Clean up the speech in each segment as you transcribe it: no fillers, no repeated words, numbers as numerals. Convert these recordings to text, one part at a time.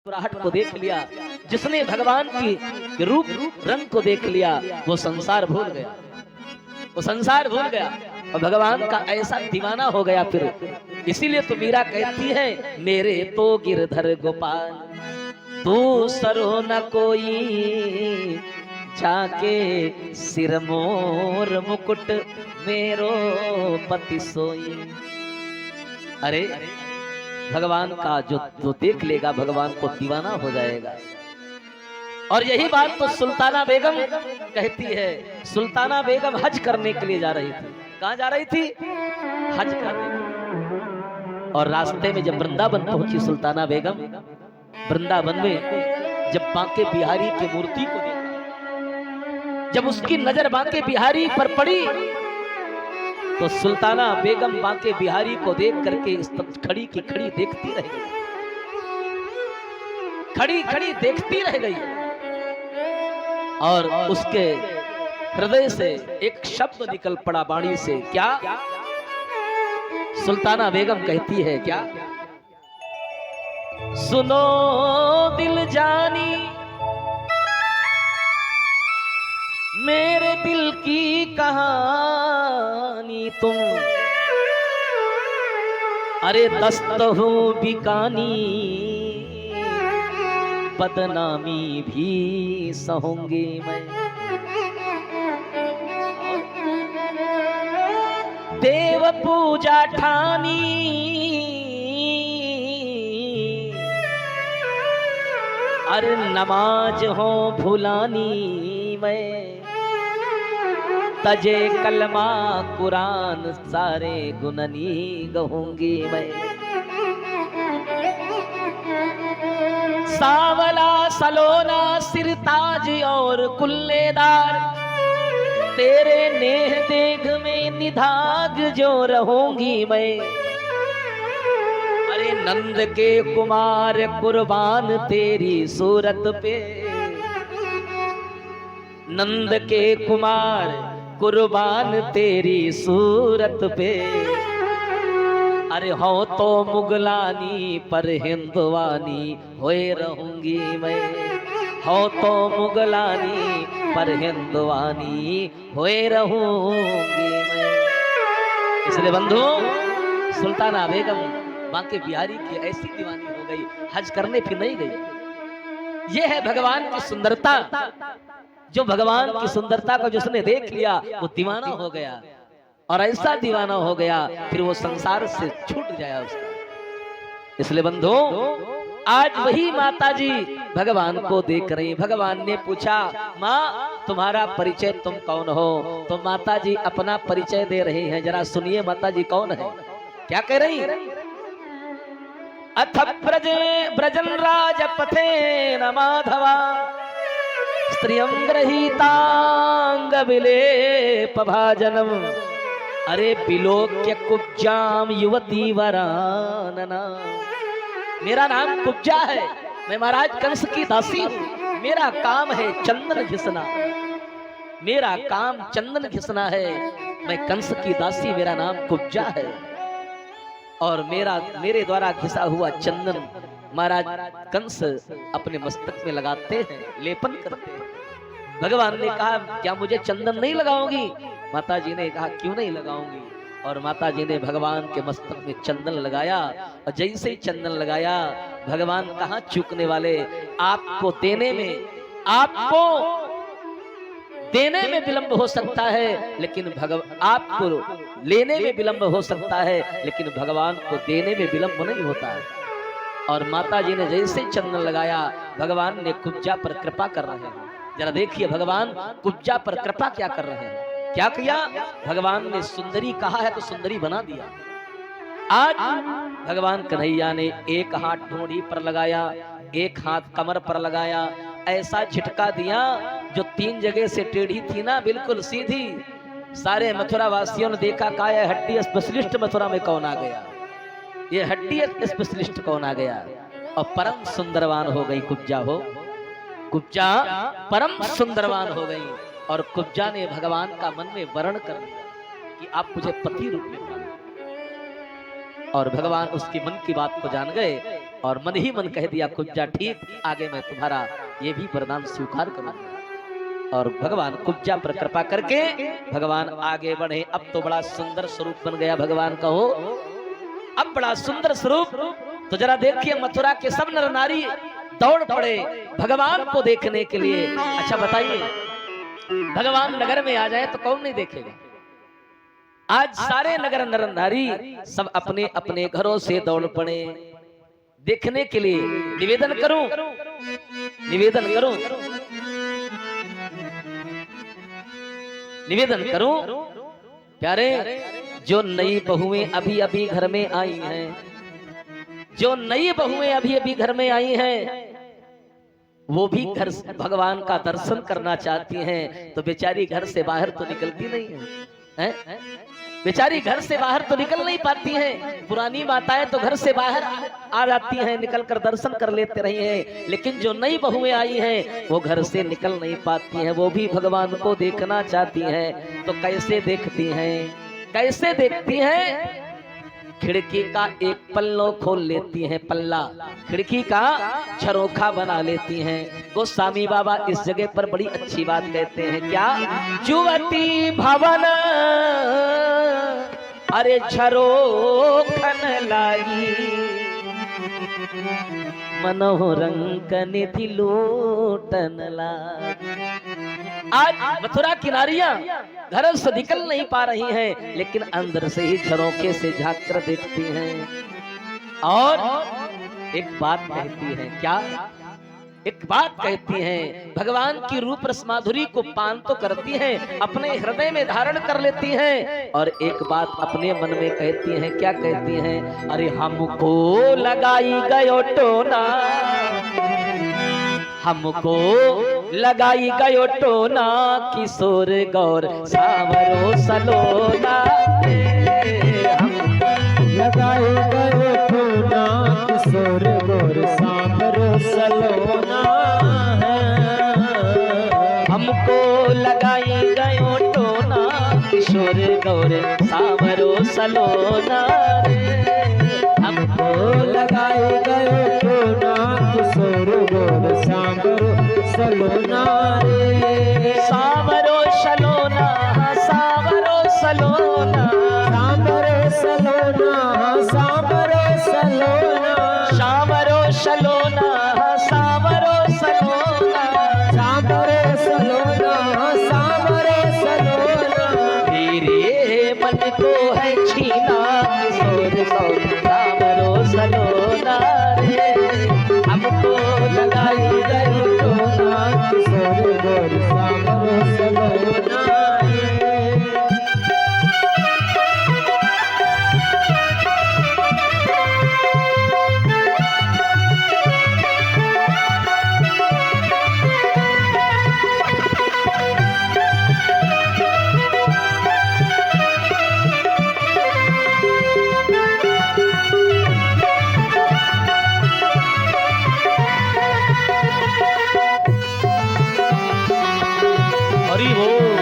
मुस्कुराहट को देख लिया, जिसने भगवान की रूप रंग को देख लिया, वो संसार भूल गया, वो संसार भूल गया और भगवान का ऐसा दीवाना हो गया फिर। इसीलिए तो मीरा कहती है, मेरे तो गिरधर गोपाल दूसरो न कोई, जाके सिर मोर मुकुट मेरो पति सोई। अरे भगवान का जो देख लेगा भगवान को दीवाना हो जाएगा। और यही बात तो सुल्ताना बेगम कहती है। सुल्ताना बेगम हज करने के लिए जा रही थी। कहाँ जा रही थी? हज करने के लिए। और रास्ते में जब वृंदावन पहुंची सुल्ताना बेगम, वृंदावन में जब बांके बिहारी की मूर्ति को देखा, जब उसकी नजर बांके बिहारी पर पड़ी, तो सुल्ताना बेगम बांके बिहारी को देख करके खड़ी की खड़ी देखती रह गई, खड़ी खड़ी देखती रह गई। और उसके हृदय से एक शब्द निकल पड़ा वाणी से। क्या? सुल्ताना बेगम कहती है क्या? सुनो दिल जानी मेरे दिल की कहानी तुम, अरे दस्त हो बिकानी बदनामी भी सहूंगी मैं। देव पूजा ठानी अरे नमाज हो भुलानी मैं, तजे कलमा कुरान सारे गुननी गहूंगी मैं। सावला सलोना सिरताज और कुल्लेदार, तेरे नेह देख में निधाग जो रहूंगी मैं। अरे नंद के कुमार कुर्बान तेरी सूरत पे, नंद के कुमार कुर्बान तेरी सूरत पे। अरे हो तो मुगलानी पर हिंदवानी होए रहूंगी मैं, हो तो मुगलानी पर हिंदवानी होए रहूंगी मैं। इसलिए बंधु, सुल्ताना बेगम बांके बिहारी की ऐसी दीवानी हो गई, हज करने फिर नहीं गई। ये है भगवान की सुंदरता। जो भगवान की सुंदरता को जिसने देख लिया वो दीवाना हो गया, और ऐसा दीवाना हो गया फिर वो संसार से छूट जाया उसका। इसलिए बंधु, आज वही माता जी भगवान को देख रही। भगवान ने पूछा, माँ तुम्हारा परिचय तुम कौन हो? तो माता जी अपना परिचय दे रही हैं। जरा सुनिए माता जी कौन है, क्या कह रही? अथ ब्रजन राज पथे न माधवा, स्त्रियं गृहीतांग विलेप भाजनम, अरे बिलोक्य कुब्जाम युवती वरानना। मेरा नाम कुब्जा है, मैं महाराज कंस की दासी हूँ। मेरा काम है चंदन घिसना, मेरा काम चंदन घिसना है। मैं कंस की दासी, मेरा नाम कुब्जा है। और मेरे द्वारा घिसा हुआ चंदन महाराज कंस अपने मस्तक में लगाते हैं, लेपन करते हैं। भगवान ने कहा, क्या मुझे चंदन नहीं लगाओगी? माता जी ने कहा, क्यों नहीं लगाऊंगी। और माता जी ने भगवान के मस्तक में चंदन लगाया। और जैसे ही चंदन लगाया, भगवान कहाँ चूकने वाले। आपको देने में विलंब हो सकता है, लेकिन आपको लेने में विलंब हो सकता है, लेकिन भगवान को देने में विलंब नहीं होता है। और माता जी ने जैसे चंदन लगाया, भगवान ने कुब्जा पर कृपा कर रहे हैं। जरा देखिए भगवान कुब्जा पर कृपा क्या कर रहे हैं। क्या किया? भगवान ने सुंदरी कहा है तो सुंदरी बना दिया। आज भगवान कन्हैया ने एक हाथ ढूंढी पर लगाया, एक हाथ कमर पर लगाया, ऐसा झटका दिया जो 3 जगह से टेढ़ी थी ना, बिल्कुल सीधी। सारे मथुरा वासियों ने देखा, कहा यह हड्डी स्पेशलिस्ट मथुरा में कौन आ गया, ये हड्डी स्पेशलिस्ट कौन आ गया। और परम सुंदरवान हो गई कुब्जा। हो कुब्जा परम सुंदरवान हो गई। और कुब्जा ने भगवान का मन में वर्ण कर दिया कि आप मुझे पति रूप में पाओ। और भगवान उसकी मन की बात को जान गए और मन ही मन कह दिया कुब्जा ठीक, आगे मैं तुम्हारा ये भी वरदान स्वीकार करूंगा। और भगवान कुब्जा पर कृपा करके भगवान आगे बढ़े। अब तो बड़ा सुंदर स्वरूप बन गया भगवान का हो, अब बड़ा सुंदर स्वरूप। तो जरा देखिए मथुरा के सब नर नारी दौड़ पड़े भगवान को देखने के लिए। अच्छा बताइए, भगवान नगर में आ जाए तो कौन नहीं देखेगा? आज सारे नगर नर नारी सब अपने अपने घरों से दौड़ पड़े देखने के लिए। निवेदन करूं, निवेदन करूं, निवेदन करूं प्यारे, जो नई बहुएं अभी अभी घर में आई हैं, जो नई बहुएं अभी अभी घर में आई हैं, वो भी घर भगवान का दर्शन करना चाहती हैं, तो बेचारी घर से बाहर तो निकलती नहीं है, हैं? बेचारी घर से बाहर तो निकल नहीं पाती हैं। पुरानी माताएं तो घर से बाहर आ जाती हैं, निकल कर दर्शन कर लेते रही हैं, लेकिन जो नई बहुएं आई हैं वो घर से निकल नहीं पाती हैं, वो भी भगवान को देखना चाहती हैं। तो कैसे देखती हैं, कैसे देखती हैं? खिड़की का एक पल्लो खोल लेती हैं, पल्ला खिड़की का झरोखा बना लेती हैं। गोस्वामी बाबा इस जगह पर बड़ी अच्छी बात कहते हैं, क्या? जुवती भवन अरे झरोखन लाई, मनोरंग निधि लूटन लाई। आज मथुरा की नारियां घर से निकल नहीं पा रही हैं, लेकिन अंदर से ही झरोखे से झांक कर देखती हैं और एक बात कहती हैं। क्या? एक बात कहती हैं, भगवान की रूप रस माधुरी को पान तो करती हैं, अपने हृदय में धारण कर लेती हैं, और एक बात अपने मन में कहती हैं। क्या कहती हैं? अरे हमको लगाई गयो टोना, हमको लगाई गयो टोना, किशोर गौर सावरो सलोना, लगाई गयो टोना, किशोर गौर सावरो सलोना है। हमको लगाई गयो टोना, किशोर गौर सावरो सलोना, हमको लगाई गयो टोना, किशोर गौर सावरो सलोना रे। सावरो सलोना, सावरो सलोना, सावरो सलोना, सावरो सलोना, सावरो सलोना, सावरो सलोना, सावरो सलोना, सावरो सलोना। तेरे मन को है छीना, किशोर गौर सावरो सलोना रे। हमको लगाई गई टोना, किशोर गौर सावरो सलोना रे। हरि बोल।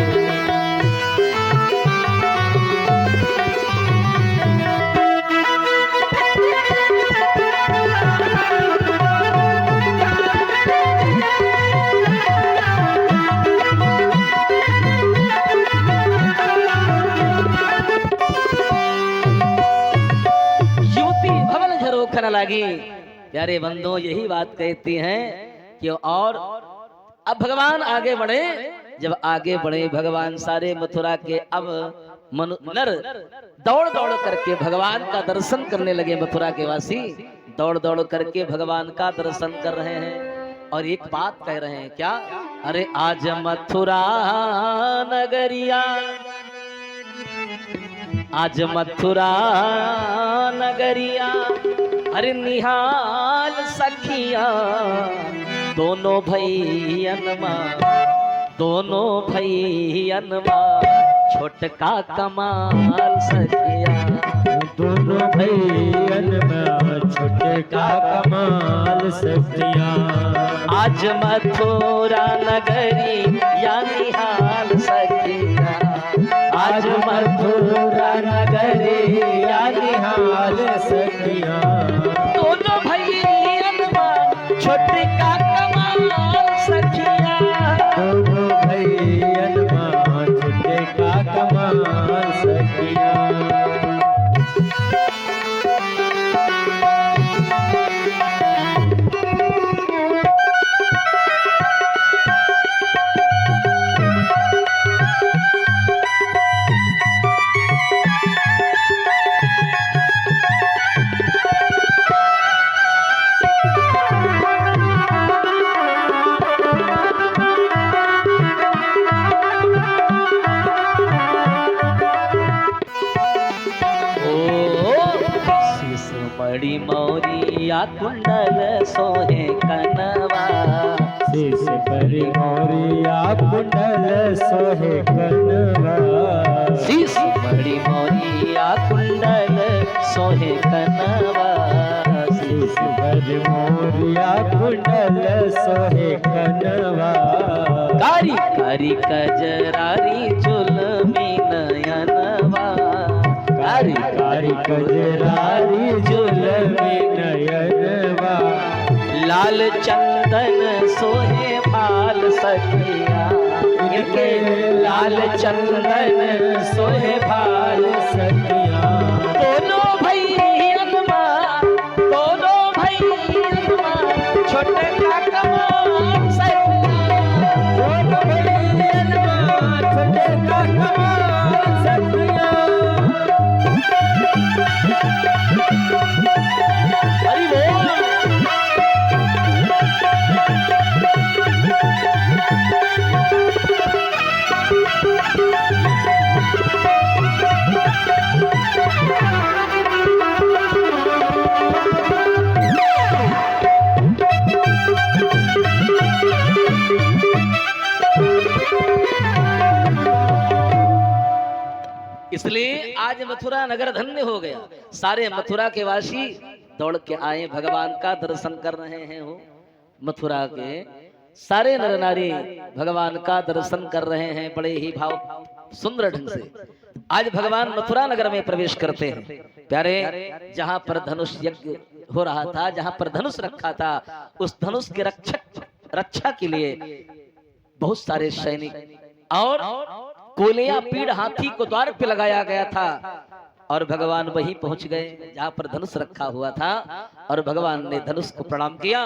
युवती भवन झरोखन लगी। प्यारे बंधुओं, यही बात कहती हैं कि और अब भगवान आगे बढ़े। जब आगे बढ़े भगवान सारे मथुरा के, अब नर दौड़ दौड़ करके भगवान का दर्शन करने लगे। मथुरा के वासी दौड़ दौड़ करके भगवान का दर्शन कर रहे हैं और एक बात कह रहे हैं। क्या? अरे आज मथुरा नगरिया, आज मथुरा नगरिया, अरे निहाल सखिया, दोनों भैयन माँ, दोनों भैयन माँ, छोटका कमाल सखिया, दोनों भैयन में छोटका कमाल सखिया। आज मथुरा नगरी या निहाल सखिया, आज मथुरा नगरी या निहाल सखिया। दोनों भैया का कमाल सखिया। दोनों भैयन माँ छुटे का कमाल सखिया। बड़ी मौरिया कुंडल सोहे कनवा। शीश बड़ी मोरिया कुंडल सोहे कनवा। शीश बड़ी मौरिया कुंडल सोहे कनवा। शीश बड़ी मोरिया कुंडल सोहे कनवा। कारी कारी कजरारी जुलमी नयनवा। कारी कारी कजरारी जुलमी नयनवा। लाल चंदन सोहे भाल सखिया। इनके लाल चंदन सोहे भाल सखिया। दोनों भैयन माँ, दोनों भैयन माँ छोटे का कमाल सखिया। दोनों भैयन माँ छोटे का कमाल सखिया। हरि बोल। इसलिए आज मथुरा नगर धन्य हो गया। सारे मथुरा के वासी दौड़ के आए, भगवान का दर्शन कर रहे हैं। हो मथुरा के सारे नर नारी भगवान का दर्शन कर रहे हैं बड़े ही भाव सुंदर ढंग से। आज भगवान मथुरा नगर में प्रवेश करते हैं। प्यारे, जहां पर धनुष यज्ञ हो रहा था, जहां पर धनुष रखा था, उस धनुष के रक्षा के लिए बहुत सारे सैनिक और कोलिया पीड़ हाथी को द्वार पे लगाया गया था। और भगवान वहीं पहुंच गए जहां पर धनुष रखा हुआ था। और भगवान ने धनुष को प्रणाम किया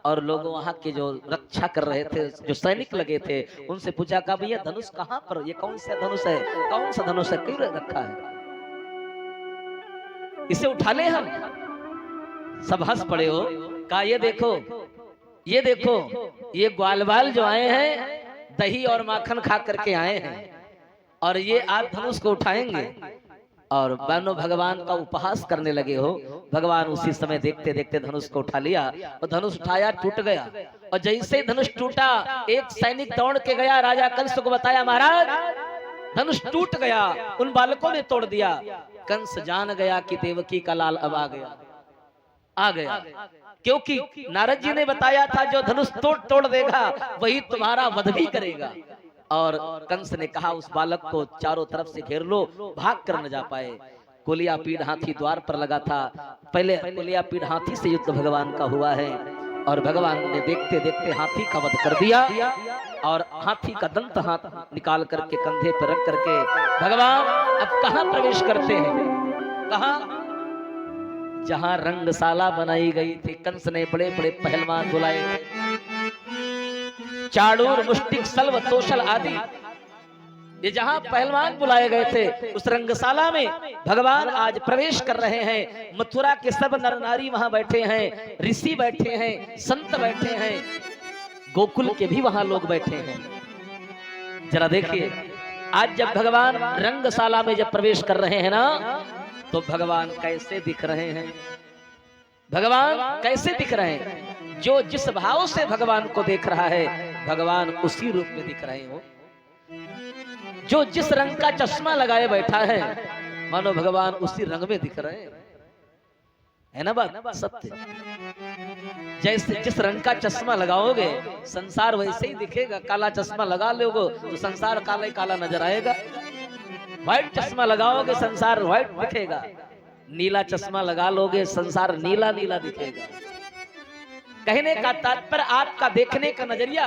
और लोग वहां के जो रक्षा कर रहे थे, जो सैनिक लगे थे, उनसे पूछा का भैया धनुष कहां पर, ये कौन सा धनुष है, कौन सा धनुष है, क्यों रखा है, इसे उठा ले हम। सब हंस पड़े। हो कहा ये देखो, ये देखो, ये ग्वालवाल जो आए हैं दही और माखन खा करके आए हैं और ये आज धनुष को उठाएंगे। और बनो भगवान का उपहास करने लगे। हो भगवान उसी समय देखते देखते धनुष को उठा लिया और धनुष उठाया, टूट गया। और जैसे धनुष टूटा, एक सैनिक दौड़ के गया, राजा कंस को बताया, महाराज धनुष टूट गया, उन बालकों ने तोड़ दिया। कंस जान गया कि देवकी का लाल अब आ गया, क्योंकि नारद जी ने बताया था जो धनुष तोड़ देगा वही तुम्हारा वध भी करेगा। और कंस ने कहा उस बालक को चारों तरफ से घेर लो, भाग कर न जा पाए। कोलिया पीड़ हाथी द्वार पर लगा था। पहले कोलिया पीड़ हाथी से युद्ध भगवान का हुआ है और भगवान ने देखते देखते हाथी का वध कर दिया। और हाथी का दंत हाथ निकाल करके कंधे पर रख करके भगवान अब कहां प्रवेश करते हैं, कहां, जहां रंगशाला बनाई गई थी। कंस ने बड़े बड़े पहलवान बुलाए थे, चाड़ूर, मुष्टिक, सल्व, तोशल आदि, ये जहां पहलवान बुलाए गए थे उस रंगशाला में भगवान आज प्रवेश कर रहे हैं। मथुरा के सब नर नारी वहां बैठे हैं, ऋषि बैठे हैं, संत बैठे हैं, गोकुल के भी वहां लोग बैठे हैं। जरा देखिए, आज जब भगवान रंगशाला में जब प्रवेश कर रहे हैं ना, तो भगवान कैसे दिख रहे हैं, भगवान कैसे दिख रहे हैं। जो जिस भाव से भगवान को देख रहा है, भगवान उसी रूप में दिख रहे हो। जो जिस रंग का चश्मा लगाए बैठा है, मानो भगवान उसी रंग में दिख रहे हैं, है ना बात सत्य। जैसे जिस रंग का चश्मा लगाओगे संसार वैसे ही दिखेगा। काला चश्मा लगा लोगे तो संसार काला ही काला नजर आएगा। व्हाइट चश्मा लगाओगे संसार व्हाइट दिखेगा। नीला चश्मा लगा लोगे संसार नीला नीला दिखेगा। कहने का तात्पर्य आपका देखने का नजरिया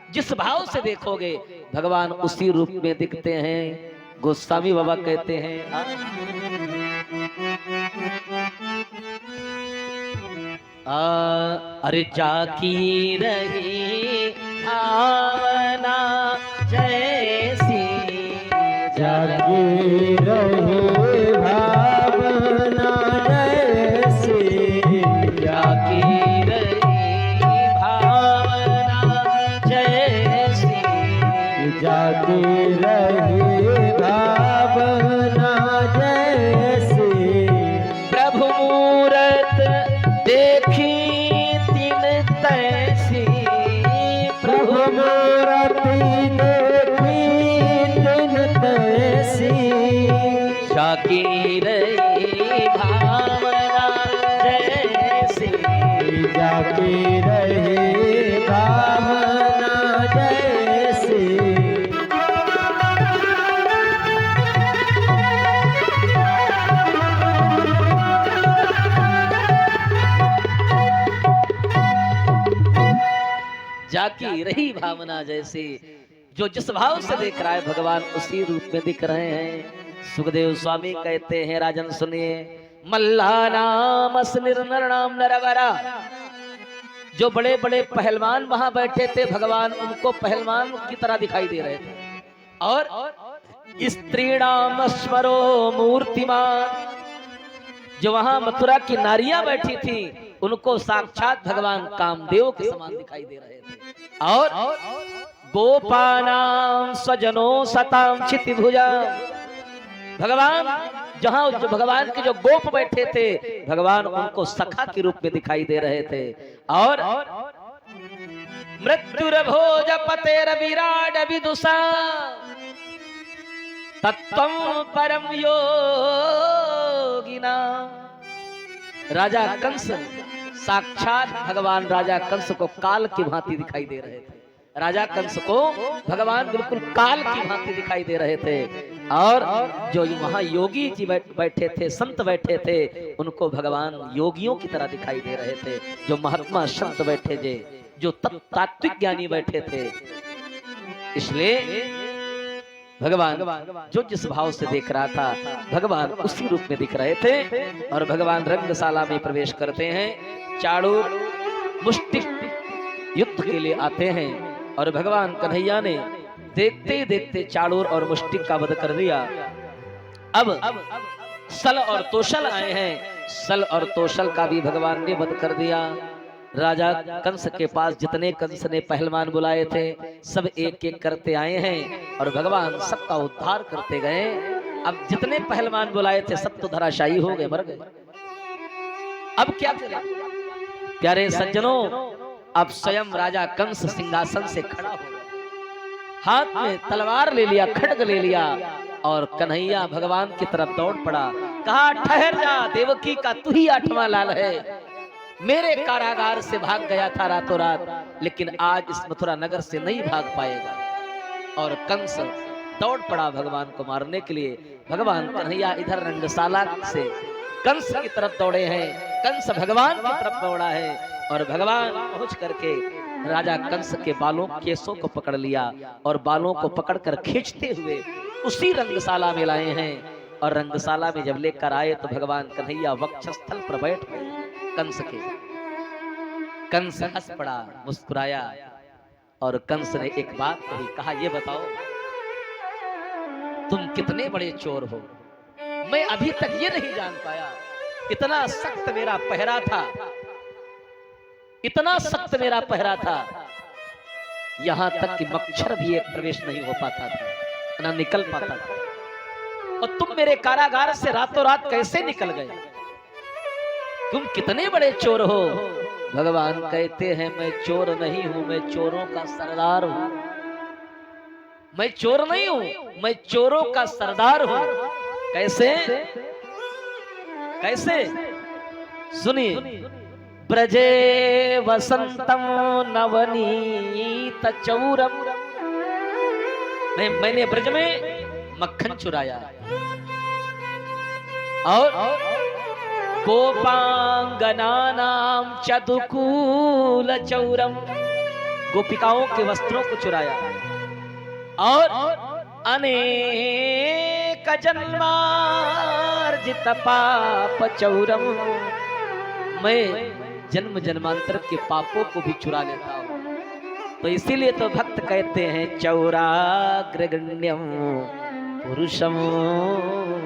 जिस भाव से देखोगे भगवान उसी रूप में दिखते हैं। गोस्वामी बाबा कहते हैं अरे जाकी रही भावना जैसी, जागी रही भावना जैसी, जाकी रही भावना जैसी, जागी रही भावना जैसी, प्रभु मूरत देखी तीन तैसी, प्रभु मूरति देखी तीन तैसी, जाकी रही भावना जैसी, जागी रही भावना जैसी। जाकी रही भावना जैसे, जो जिस भाव से देख रहा है भगवान उसी रूप में दिख रहे हैं। सुखदेव स्वामी कहते हैं राजन सुनिए, मल्ला नाम निर्नर नाम नरवरा, जो बड़े बड़े पहलवान वहां बैठे थे भगवान उनको पहलवान की तरह दिखाई दे रहे थे। और स्त्रीणाम स्मरो मूर्तिमान, जो वहां मथुरा की नारियां बैठी थी उनको साक्षात भगवान कामदेव के समान दिखाई दे रहे थे। और गोपानाम स्वजनों सताम क्षितिभुजा, भगवान जहां जो भगवान के जो गोप बैठे थे भगवान उनको सखा के रूप में दिखाई दे रहे थे। और मृत्युर्भोज पतेर विराट विदुषा तत्वं परम योगिना, राजा कंस साक्षात भगवान राजा कंस को काल की भांति दिखाई दे रहे थे। राजा कंस को भगवान बिल्कुल काल की भांति दिखाई दे रहे थे। और जो वहां योगी जी बैठे थे, संत बैठे थे, उनको भगवान योगियों की तरह दिखाई दे रहे थे। जो महात्मा संत बैठे थे, जो तात्विक ज्ञानी बैठे थे, इसलिए भगवान जो जिस भाव से देख रहा था भगवान उसी रूप में दिख रहे थे। और भगवान रंगशाला में प्रवेश करते हैं, चाणूर मुष्टिक युद्ध के लिए आते हैं। और भगवान कन्हैया ने देखते देखते चाणूर और मुष्टिक का वध कर दिया। अब सल और तोशल आए हैं, सल और तोशल का भी भगवान ने वध कर दिया। राजा कंस के पास जितने कंस ने पहलवान बुलाए थे सब एक एक करते आए हैं और भगवान सबका उद्धार करते गए। अब जितने पहलवान बुलाए थे सब तो धराशायी हो गए, मर गए। अब क्या करें प्यारे सज्जनों, अब स्वयं राजा कंस सिंहासन से खड़ा हो गया, हाथ में तलवार ले लिया, खड्ग ले लिया और कन्हैया भगवान की तरफ दौड़ पड़ा। कहा, ठहर जा, देवकी का तू ही आठवां लाल है। मेरे कारागार से भाग गया था रातों रात, लेकिन आज इस मथुरा नगर से नहीं भाग पाएगा। और कंस दौड़ पड़ा भगवान को मारने के लिए। भगवान कन्हैया इधर रंगशाला से कंस की तरफ दौड़े हैं, कंस भगवान की तरफ दौड़ा है। और भगवान पहुंच करके राजा कंस के बालों केसों को पकड़ लिया और बालों को पकड़कर खींचते हुए उसी रंगशाला में लाए हैं। और रंगशाला में जब लेकर आए तो भगवान कन्हैया वक्षस्थल पर बैठ गए कंस के। कंस हंस पड़ा, मुस्कुराया और कंस ने एक बात कही। कहा, ये बताओ तुम कितने बड़े चोर हो, मैं अभी तक ये नहीं जान पाया। इतना सख्त मेरा पहरा था, इतना सख्त मेरा पहरा था, यहां तक कि मच्छर भी एक प्रवेश नहीं हो पाता था, ना निकल पाता था। और तुम मेरे कारागार से रातों रात कैसे निकल गए? तुम कितने बड़े चोर हो? भगवान कहते हैं, मैं चोर नहीं हूं, मैं चोरों का सरदार हूं। मैं चोर नहीं हूं, मैं चोरों का सरदार हूं। कैसे कैसे? सुनिए, ब्रजे वसंतम नवनीत चौरम, मैंने ब्रज में मक्खन चुराया और गोपांगनानाम चतुकूल चौरम, गोपिकाओं के वस्त्रों को चुराया और अनेक जन्मार्जित पाप चौरम, मैं जन्म जन्मांतर के पापों को भी चुरा लेता हूं। तो इसीलिए तो भक्त कहते हैं चौराग्रगण्यम पुरुषम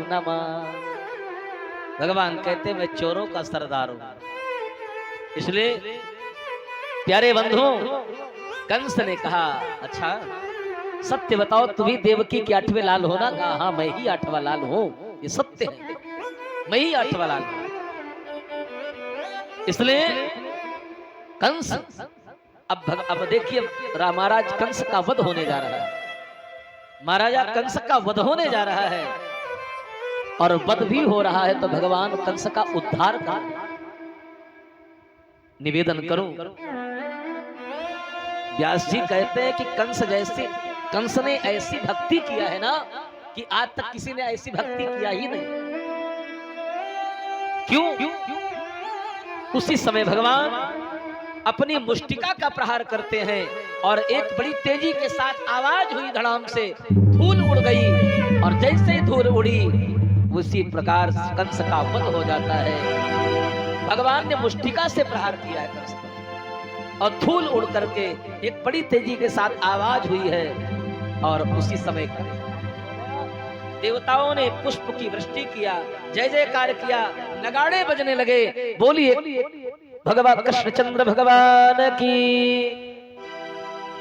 नमः। भगवान कहते मैं चोरों का सरदार हूं। इसलिए प्यारे बंधुओं, कंस ने कहा अच्छा सत्य बताओ, तुम्ही देवकी के 8वें लाल हो ना? कहा हाँ मैं ही 8वां लाल हूं, ये सत्य है, मैं ही 8वां लाल हूं। इसलिए कंस अब देखिए महाराज कंस का वध होने जा रहा है। महाराजा कंस का वध होने जा रहा है और वध भी हो रहा है, तो भगवान कंस का उद्धार कर। निवेदन करूं, व्यास जी कहते हैं कि कंस ने ऐसी भक्ति किया है ना कि आज तक किसी ने ऐसी भक्ति किया ही नहीं। क्यों? उसी समय भगवान अपनी मुष्टिका का प्रहार करते हैं और एक बड़ी तेजी के साथ आवाज हुई, धड़ाम से धूल उड़ गई और जैसे ही धूल उड़ी उसी प्रकार कंस का वध हो जाता है। भगवान ने मुष्टिका से प्रहार किया है कंस पर और धूल उड़ करके एक बड़ी तेजी के साथ आवाज हुई है और उसी समय देवताओं ने पुष्प की वृष्टि किया, जय जयकार किया, नगाड़े बजने लगे। बोलिए भगवान कृष्णचंद्र भगवान की।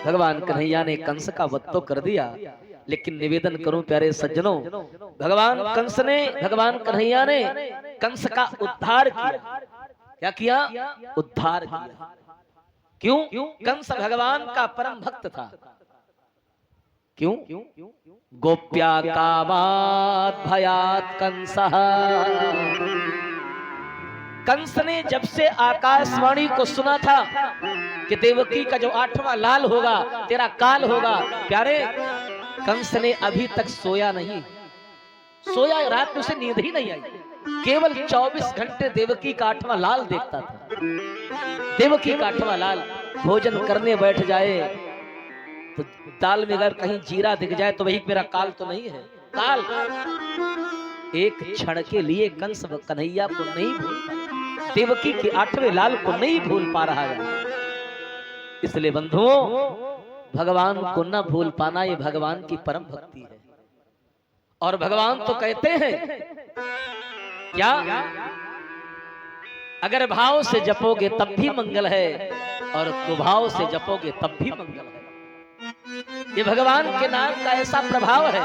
भगवान कन्हैया ने कंस का वध तो कर दिया, लेकिन निवेदन करूं प्यारे सज्जनों, भगवान कन्हैया ने कंस का उद्धार किया। क्या किया? उद्धार किया। क्यों? कंस भगवान का परम भक्त था। क्यों? गोप्या कामात् भयात् कंसः। कंस ने जब से आकाशवाणी को सुना था कि देवकी का जो 8वां लाल होगा, तेरा काल होगा, प्यारे कंस ने अभी तक सोया नहीं। सोया, रात में उसे नींद ही नहीं आई। केवल 24 घंटे देवकी का 8वां लाल देखता था। देवकी का 8वां लाल भोजन करने बैठ जाए तो दाल में अगर कहीं जीरा दिख जाए तो वही मेरा काल तो नहीं है। काल एक क्षण के लिए कंस कन्हैया को नहीं भूल पाया, देवकी के 8वें लाल को नहीं भूल पा रहा है। इसलिए बंधुओं, भगवान को न भूल पाना ये भगवान की परम भक्ति है। और भगवान तो कहते हैं क्या? अगर भाव से जपोगे तब भी मंगल है और कुभाव से जपोगे तब भी मंगल है। ये भगवान के नाम का ऐसा प्रभाव है।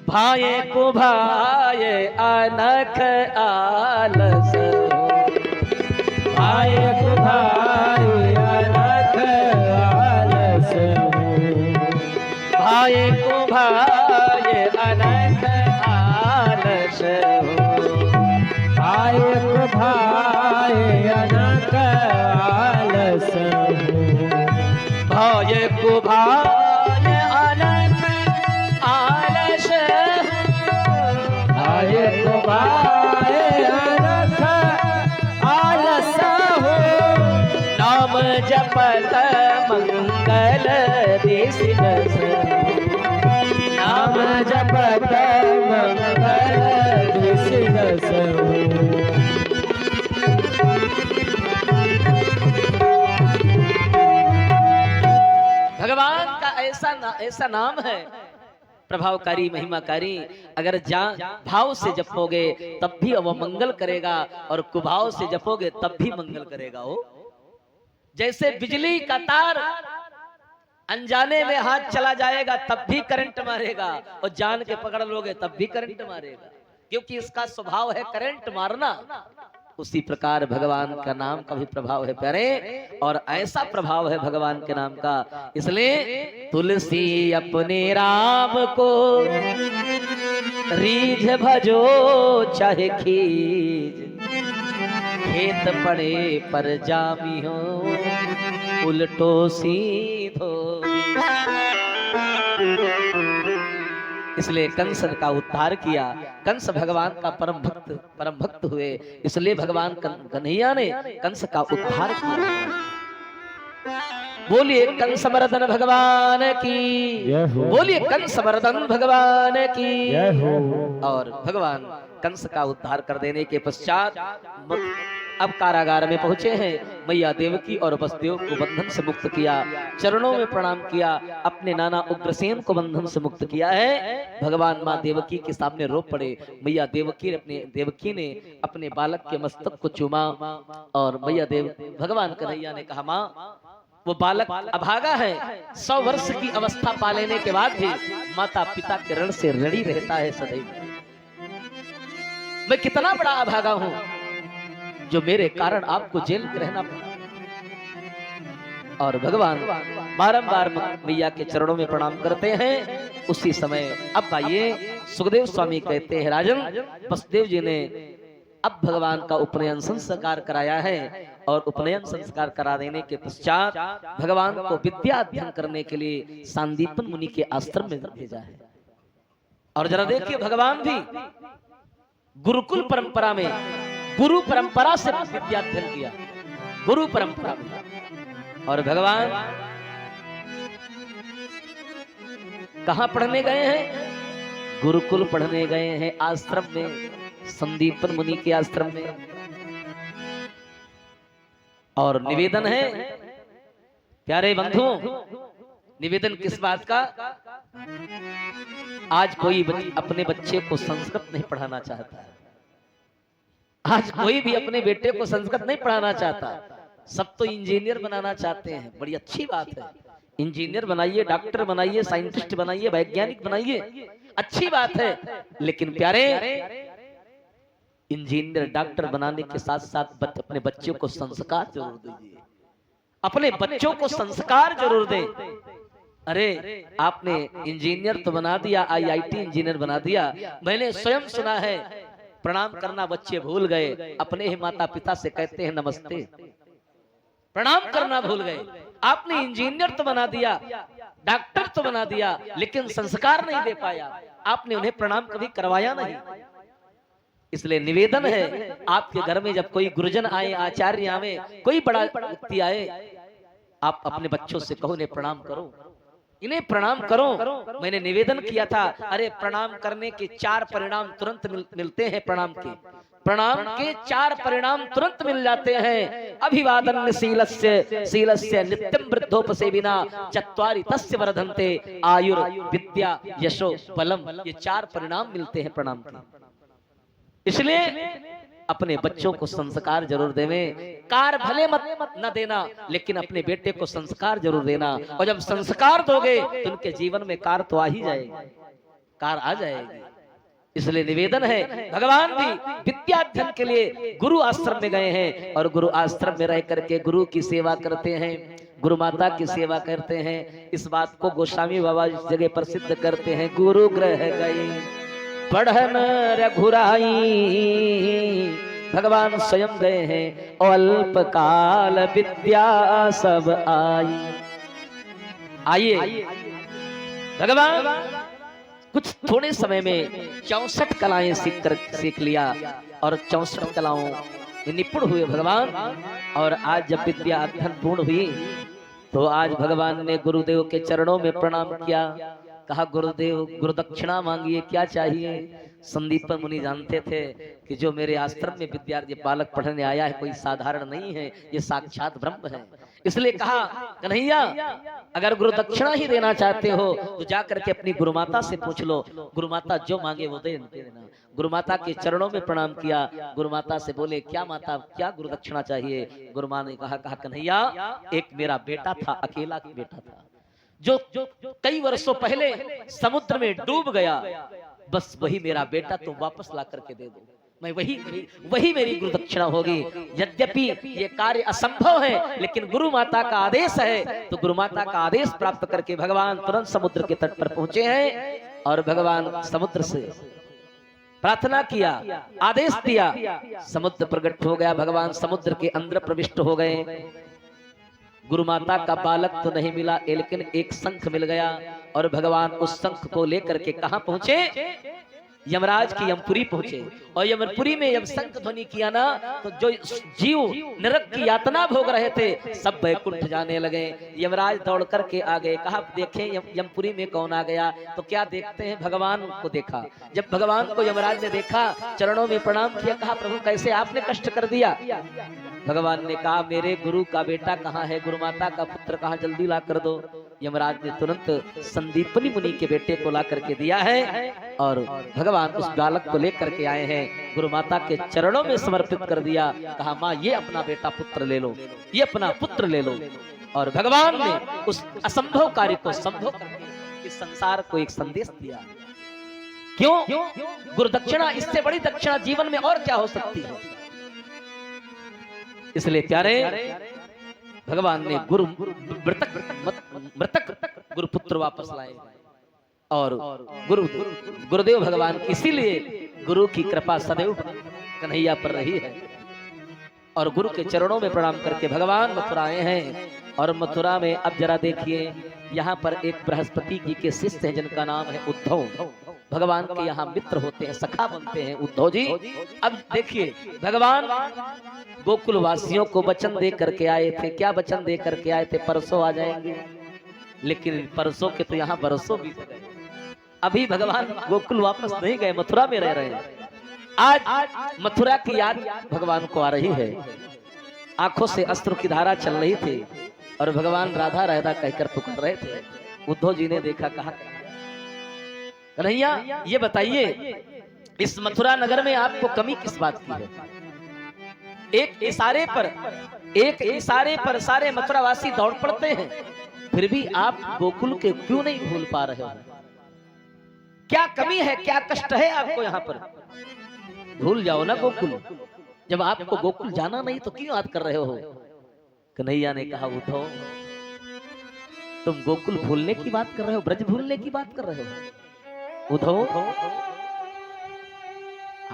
भाये को भाये अनख आलस, भाये को भाये अनख आलस, भाये को भाये अनख आलस, भाये को भाये अनख आलस, भाये को भाये अनख आलस, भाये को भाये अनख आलस हो। नाम जपत मंगल दिसनस, नाम जपत मंगल दिसनस हो। भगवान का ऐसा नाम है प्रभावकारी, महिमाकारी। अगर भाव से जपोगे तब भी वह मंगल करेगा और कुभाव से जपोगे तब भी मंगल करेगा। वो जैसे बिजली का तार अनजाने में हाथ चला जाएगा तब भी करंट मारेगा और जान के पकड़ लोगे तब भी करंट मारेगा, क्योंकि इसका स्वभाव है करंट मारना। उसी प्रकार भगवान का नाम का भी प्रभाव है प्यारे, और ऐसा प्रभाव है भगवान के नाम का। इसलिए तुलसी अपने राम को रीझ भजो चाहे खीज, खेत पड़े पर जामी हो उल्टो सीधो। इसलिए कंस का उद्धार किया। कंस भगवान का परम भक्त हुए, इसलिए भगवान कन्हैया ने कंस का उद्धार किया। बोलिए कंस मर्दन भगवान की, जय हो। बोलिए कंस मर्दन भगवान की। जय हो। और भगवान कंस का उद्धार कर देने के पश्चात अब कारागार में पहुंचे हैं। मैया देवकी और वसुदेव को बंधन से मुक्त किया, चरणों में प्रणाम किया, अपने नाना उग्रसेन को बंधन से मुक्त किया है। भगवान माँ देवकी के सामने रो पड़े। मैया देवकी ने अपने बालक के मस्तक को चूमा और मैया भगवान कन्हैया ने कहा, माँ वो बालक अभागा है, 100 वर्ष की अवस्था पा लेने के बाद भी माता पिता के ऋण से ऋणी रहता है सदैव। मैं कितना बड़ा अभागा हूं जो मेरे कारण आपको जेल में रहना पड़ा। और भगवान बारंबार मैया के चरणों में प्रणाम करते हैं। उसी समय अब आइए सुखदेव स्वामी कहते हैं, राजन वसुदेव जी ने अब भगवान का उपनयन संस्कार कराया है और उपनयन संस्कार करा देने के पश्चात भगवान को विद्या अध्ययन करने के लिए सांदीपन मुनि के आश्रम में भेजा है। और जरा देखिए, भगवान भी गुरुकुल परंपरा में गुरु परंपरा से विद्या अध्ययन किया, गुरु परंपरा में। और भगवान कहां पढ़ने गए हैं? गुरुकुल पढ़ने गए हैं, आश्रम में, संदीपन मुनि के आश्रम में। और निवेदन है प्यारे बंधु, निवेदन किस बात का? आज कोई अपने बच्चे को संस्कृत नहीं पढ़ाना चाहता है, आज कोई भी अपने बेटे को संस्कृत नहीं पढ़ाना चाहता। सब तो इंजीनियर बनाना चाहते हैं। बड़ी अच्छी बात है, इंजीनियर बनाइए, डॉक्टर बनाइए, साइंटिस्ट बनाइए, वैज्ञानिक बनाइए, अच्छी बात है। लेकिन प्यारे, इंजीनियर डॉक्टर बनाने के साथ साथ अपने बच्चों को संस्कार जरूर दीजिए, अपने बच्चों को संस्कार जरूर दें। अरे आपने इंजीनियर तो बना दिया, IIT इंजीनियर बना दिया, मैंने स्वयं सुना है प्रणाम करना बच्चे भूल गए, अपने ही माता पिता से कहते हैं नमस्ते, प्रणाम करना भूल गए। आपने इंजीनियर तो बना दिया, डॉक्टर तो बना दिया, लेकिन संस्कार नहीं दे पाया, आपने उन्हें प्रणाम कभी करवाया नहीं। इसलिए निवेदन है, आपके घर में जब कोई गुरुजन आए, आचार्य आए, कोई बड़ा व्यक्ति आए, आप अपने बच्चों से कहो इन्हें प्रणाम करो, इन्हें प्रणाम करो। मैंने निवेदन किया था, अरे प्रणाम करने के 4 परिणाम तुरंत मिलते हैं। प्रणाम के 4 परिणाम तुरंत मिल जाते हैं। अभिवादन शीलस्य नित्यं वृद्धोपसेविना चत्वारि तस्य वर्धन्ते आयुर विद्या यशो बलम। ये 4 परिणाम मिलते हैं प्रणाम के। इसलिए अपने बच्चों को संस्कार जरूर देवें। कार भले मत न देना, लेकिन अपने बेटे को संस्कार जरूर देना। और जब संस्कार दोगे तो उनके जीवन में कार तो आ ही जाएगी, कार आ जाएगी। इसलिए निवेदन है, भगवान भी विद्याध्ययन के लिए गुरु आश्रम में गए हैं और गुरु आश्रम में रह करके गुरु की सेवा करते हैं, गुरु माता की सेवा करते हैं। इस बात को गोस्वामी बाबा इस जगह प्रसिद्ध करते हैं, गुरु ग्रह गई पढ़न रघुराई। भगवान स्वयं गए हैं, अल्प काल विद्या सब आई। आइए, भगवान कुछ थोड़े समय में 64 कलाएं सीख लिया और 64 कलाओं में निपुण हुए भगवान। और आज जब विद्या अध्ययन पूर्ण हुई तो आज भगवान ने गुरुदेव के चरणों में प्रणाम किया, कहा गुरुदेव गुरुदक्षिणा मांगिए, क्या चाहिए। संदीपन मुनि जानते थे कि जो मेरे आश्रम में विद्यार्थी बालक पढ़ने आया है कोई साधारण नहीं है, ये साक्षात ब्रह्म है। इसलिए कहा कन्हैया अगर गुरुदक्षिणा ही देना चाहते हो तो जाकर के अपनी गुरुमाता से पूछ लो, गुरुमाता जो मांगे वो दे देना। गुरुमाता के चरणों में प्रणाम किया। गुरुमाता से बोले क्या माता क्या गुरुदक्षिणा चाहिए। गुरुमाता ने कहा कन्हैया एक मेरा बेटा था, अकेला बेटा था जो कई वर्षों पहले समुद्र में डूब गया, बस वही मेरा बेटा तुम वापस ला करके दे दो, मैं वही मेरी गुरुदक्षिणा होगी। यद्यपि ये कार्य असंभव है लेकिन गुरु माता का आदेश है, तो गुरु माता का आदेश प्राप्त करके भगवान तुरंत समुद्र के तट पर पहुंचे हैं और भगवान समुद्र से प्रार्थना किया, आदेश दिया, समुद्र प्रकट हो गया। भगवान समुद्र के अंदर प्रविष्ट हो गए। गुरु माता का बालक तो नहीं मिला लेकिन एक शंख मिल गया। और भगवान उस शंख को लेकर के कहां पहुंचे? यमराज की यमपुरी पहुंचे। और यमपुरी में जब शंख ध्वनि किया ना, तो जो जीव नरक की यातना भोग रहे थे सब बैकुंठ जाने लगे। यमराज दौड़ करके आ गए, कहा देखें यमपुरी में कौन आ गया। तो क्या देखते हैं, भगवान को देखा। जब भगवान को यमराज ने देखा, चरणों में प्रणाम किया, कहा प्रभु कैसे आपने कष्ट कर दिया। भगवान ने कहा मेरे गुरु का बेटा कहाँ है, गुरु माता का पुत्र कहाँ, जल्दी ला कर दो। यमराज ने तुरंत संदीपनी मुनि के बेटे को ला करके दिया है और भगवान उस बालक को लेकर के आए हैं, गुरु माता के चरणों में समर्पित कर दिया। कहा माँ ये अपना बेटा पुत्र ले लो, ये अपना पुत्र ले लो। और भगवान ने उस असंभव कार्य को संभव करके इस संसार को एक संदेश दिया। क्यों? गुरु दक्षिणा, इससे बड़ी दक्षिणा जीवन में और क्या हो सकती है। इसलिए प्यारे भगवान ने मृतक गुरु पुत्र वापस लाए। और गुरुदेव भगवान, इसीलिए गुरु की कृपा सदैव कन्हैया पर रही है। और गुरु के चरणों में प्रणाम करके भगवान मथुरा आए हैं। और मथुरा में अब जरा देखिए, यहाँ पर एक बृहस्पति जी के शिष्य हैं जिनका नाम है उद्धव। भगवान के यहाँ मित्र होते हैं, सखा बनते हैं उद्धव जी। अब देखिए, भगवान गोकुल वासियों को वचन दे करके आए थे। क्या वचन दे करके आए थे? परसों आ जाएंगे। लेकिन परसों के तो यहाँ बरसों बीत गए। अभी भगवान गोकुल वापस नहीं गए, मथुरा में रह रहे हैं। आज मथुरा की याद भगवान को आ रही है। आंखों से अश्रु की धारा चल रही थी और भगवान राधा राधा कहकर पुकार रहे थे। उद्धव जी ने देखा, कहा कन्हैया ये बताइए, इस मथुरा नगर में आपको कमी किस बात की है? एक इशारे पर सारे मथुरावासी दौड़ पड़ते हैं, फिर भी आप गोकुल के क्यों नहीं भूल पा रहे हो? क्या कमी है, क्या कष्ट है आपको यहाँ पर? भूल जाओ ना गोकुल। जब आपको गोकुल जाना नहीं तो क्यों याद कर रहे हो? कन्हैया ने कहा उद्धव तुम गोकुल भूलने की बात कर रहे हो, ब्रज भूलने की बात कर रहे हो। उद्धव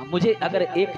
मुझे अगर एक